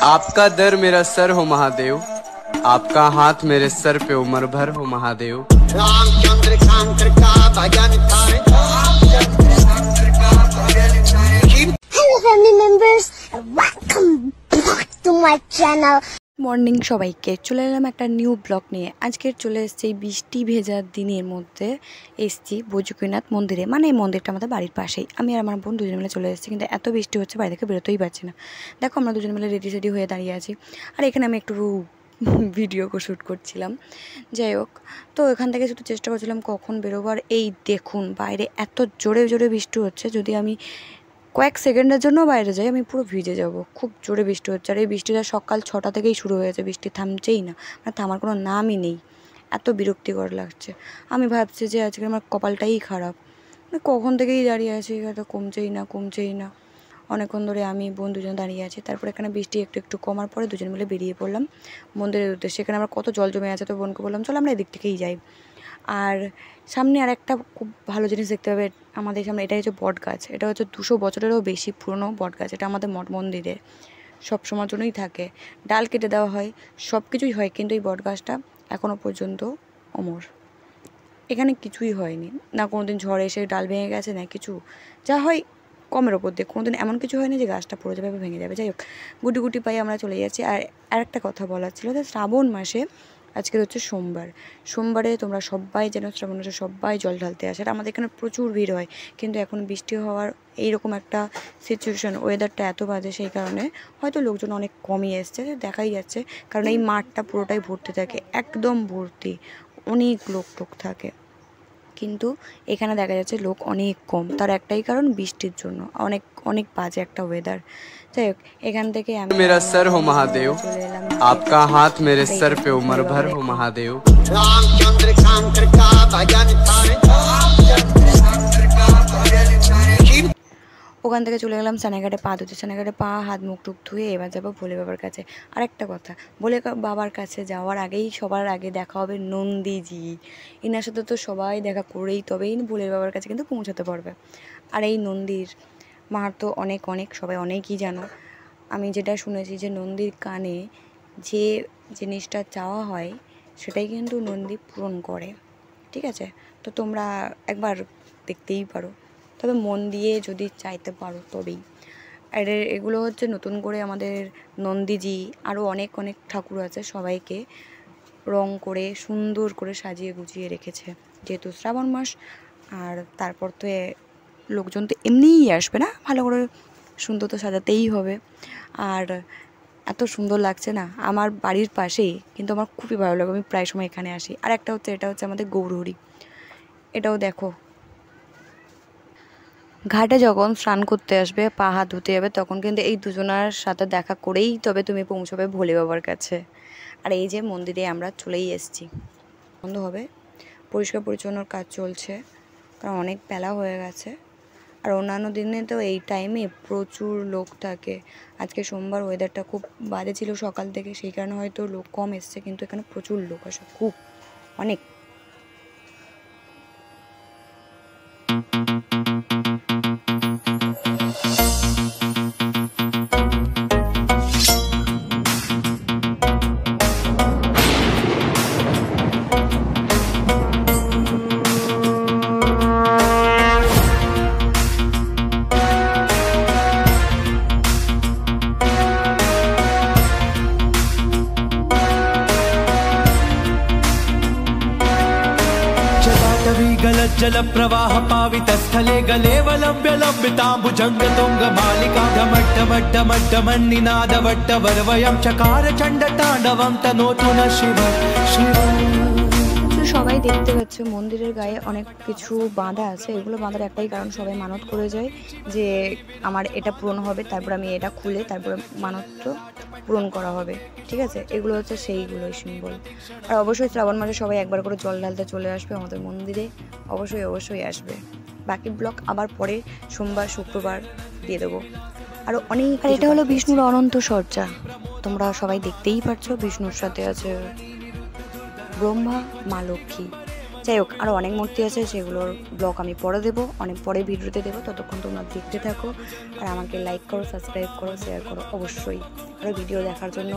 आपका दर मेरा सर हो महादेव, आपका हाथ मेरे सर पे उम्र भर हो महादेव। रामचंद्र का भजन करे। Hello family members, welcome back to my channel. Morning সবাইকে, চলে এলাম একটা নিউ ব্লগ নিয়ে। আজকের চলে এসেছি বৃষ্টি ভেজা দিনের মধ্যে এসেছি বৈজকীনাথ মন্দিরে, মানে এই মন্দিরটা আমাদের বাড়ির পাশেই। আমি আর আমার বোন দুজন মিলে চলে এসেছি, কিন্তু এত বৃষ্টি হচ্ছে বাড়ি থেকে বেরোতেই পারছি না। দেখো আমরা দুজন মিলে রেডি সেডি হয়ে দাঁড়িয়ে আছি, আর এখানে আমি একটু ভিডিও শ্যুট করছিলাম। যাই হোক, তো এখান থেকে শুধু চেষ্টা করছিলাম কখন বেরোবার। এই দেখুন বাইরে এত জোরে জোরে বৃষ্টি হচ্ছে, যদি আমি কয়েক সেকেন্ডের জন্য বাইরে যাই আমি পুরো ভিজে যাব। খুব জোরে বৃষ্টি হচ্ছে, আর এই বৃষ্টিটা সকাল 6টা থেকেই শুরু হয়েছে। বৃষ্টি থামছেই না, মানে থামার কোনো নামই নেই। এত বিরক্তিকর লাগছে। আমি ভাবছি যে আজকে আমার কপালটাই খারাপ, মানে কখন থেকেই দাঁড়িয়ে আছি, এটা কমছেই না। অনেকক্ষণ ধরে আমি বোন দুজন দাঁড়িয়ে আছি। তারপর এখানে বৃষ্টি একটু একটু কমার পরে দুজন মিলে বেরিয়ে পড়লাম মন্দিরের উদ্দেশ্যে। সেখানে আমার কত জল জমে আছে, তো বোনকে বললাম চল আমরা এদিক থেকেই যাই। আর সামনে আর একটা খুব ভালো জিনিস দেখতে পাবে আমাদের সামনে, এটা হচ্ছে বট গাছ। এটা হচ্ছে 200 বছরেরও বেশি পুরনো বট গাছ। এটা আমাদের মঠ মন্দিরে সবসময় জন্যই থাকে। ডাল কেটে দেওয়া হয়, সব কিছুই হয়, কিন্তু এই বট গাছটা এখনও পর্যন্ত অমর। এখানে কিছুই হয়নি, না কোনো দিন ঝড় এসে ডাল ভেঙে গেছে, না কিছু। যা হয় কমের ওপর দিয়ে, কোনো দিন এমন কিছু হয়নি যে গাছটা পড়ে যাবে, ভেঙে যাবে। যাই হোক, গুটি গুটি পাই আমরা চলে যাচ্ছি। আর আরেকটা কথা বলার ছিল যে শ্রাবণ মাসে আজকের হচ্ছে সোমবারে তোমরা সবাই যেন শ্রাবণ মাসে সবাই জল ঢালতে আসে। আর আমাদের এখানে প্রচুর ভিড় হয়, কিন্তু এখন বৃষ্টি হওয়ার এইরকম একটা সিচুয়েশন, ওয়েদারটা এত বাজে, সেই কারণে হয়তো লোকজন অনেক কমই এসছে, দেখাই যাচ্ছে। কারণ এই মাঠটা পুরোটাই ভর্তি থাকে, একদম ভর্তি, অনেক লোক থাকে। কিন্তু এখানে দেখা যাচ্ছে লোক অনেক কম। তার একটাই কারণ বৃষ্টির জন্য, অনেক অনেক বাজে একটা ওয়েদার। যাই হোক, এখান থেকে আমি मेरा सर हो महादेव, आपका हाथ मेरे सर पे उम्र भर हो महादेव। रामचंद्र का भजन करे। ওখান থেকে চলে গেলাম সানাঘাটে পা ধুতে। সানাঘাটে পা হাত মুখ টুক ধুয়ে এবার যাবো ভোলে বাবার কাছে। আর একটা কথা, ভোলে বাবার কাছে যাওয়ার আগেই সবার আগে দেখা হবে নন্দীজি। এনার সাথে তো সবাই দেখা করেই তবেই ভোলে বাবার কাছে কিন্তু পৌঁছাতে পারবে। আর এই নন্দীর মাহাত্ম্য অনেক সবাই অনেকই জানো। আমি যেটা শুনেছি যে নন্দীর কানে যে জিনিসটা চাওয়া হয় সেটাই কিন্তু নন্দী পূরণ করে। ঠিক আছে, তো তোমরা একবার দেখতেই পারো, তবে মন দিয়ে যদি চাইতে পারো তবেই। আর এগুলো হচ্ছে নতুন করে আমাদের নন্দীজি, আরও অনেক ঠাকুর আছে, সবাইকে রং করে সুন্দর করে সাজিয়ে গুছিয়ে রেখেছে, যেহেতু শ্রাবণ মাস। আর তারপর তো লোকজন তো এমনিই আসবে না, ভালো করে সুন্দর তো সাজাতেই হবে। আর এত সুন্দর লাগছে না, আমার বাড়ির পাশেই, কিন্তু আমার খুবই ভালো লাগে, আমি প্রায় সময় এখানে আসি। আর একটা হচ্ছে, এটা হচ্ছে আমাদের গৌরহরি। এটাও দেখো, ঘাটে যখন স্নান করতে আসবে, পা হাত ধুতে যাবে, তখন কিন্তু এই দুজনার সাথে দেখা করেই তবে তুমি পৌঁছবে ভোলে বাবার কাছে। আর এই যে মন্দিরে আমরা চলেই এসেছি, বন্ধ হবে, পরিষ্কার পরিচ্ছন্নর কাজ চলছে, কারণ অনেক বেলা হয়ে গেছে। আর অন্যান্য দিনে তো এই টাইমে প্রচুর লোক থাকে। আজকে সোমবার, ওয়েদারটা খুব বাজে ছিল সকাল থেকে, সেই কারণে হয়তো লোক কম এসছে, কিন্তু এখানে প্রচুর লোক আসে, খুব অনেক। गलत जल प्रवाह पावित स्थले गलेवलंब्य लंबितांबुजंग तुंग मालिका ढमड्ढमड्ढमड्ढमन्निनाद वट्टवर्वयं चकार चंड तांडवं तनोतु न शिव शिव। সবাই দেখতে পাচ্ছে মন্দিরের গায়ে অনেক কিছু বাঁধা আছে। এগুলো বাঁধার একটাই কারণ, সবাই মানত করে যায় যে আমার এটা পূরণ হবে, তারপর আমি এটা খুলে তারপরে মানত পূরণ করা হবে। ঠিক আছে, এগুলো হচ্ছে সেইগুলোই সিম্বল। আর অবশ্যই শ্রাবণ মাসে সবাই একবার করে জল ঢালতে চলে আসবে আমাদের মন্দিরে, অবশ্যই আসবে। বাকি ব্লগ আবার পরে সোমবার শুক্রবার দিয়ে দেবো। আরও অনেক। আর এটা হলো বিষ্ণুর অনন্ত সজ্জা, তোমরা সবাই দেখতেই পারছো। বিষ্ণুর সাথে আছে ব্রহ্মা, মা লক্ষ্মী। যাই হোক, আরও অনেক মূর্তি আছে, সেগুলোর ব্লগ আমি পরে দেবো, অনেক পরে ভিডিওতে দেবো। ততক্ষণ তোমরা দেখতে থাকো আর আমাকে লাইক করো, সাবস্ক্রাইব করো, শেয়ার করো অবশ্যই আরও ভিডিও দেখার জন্য।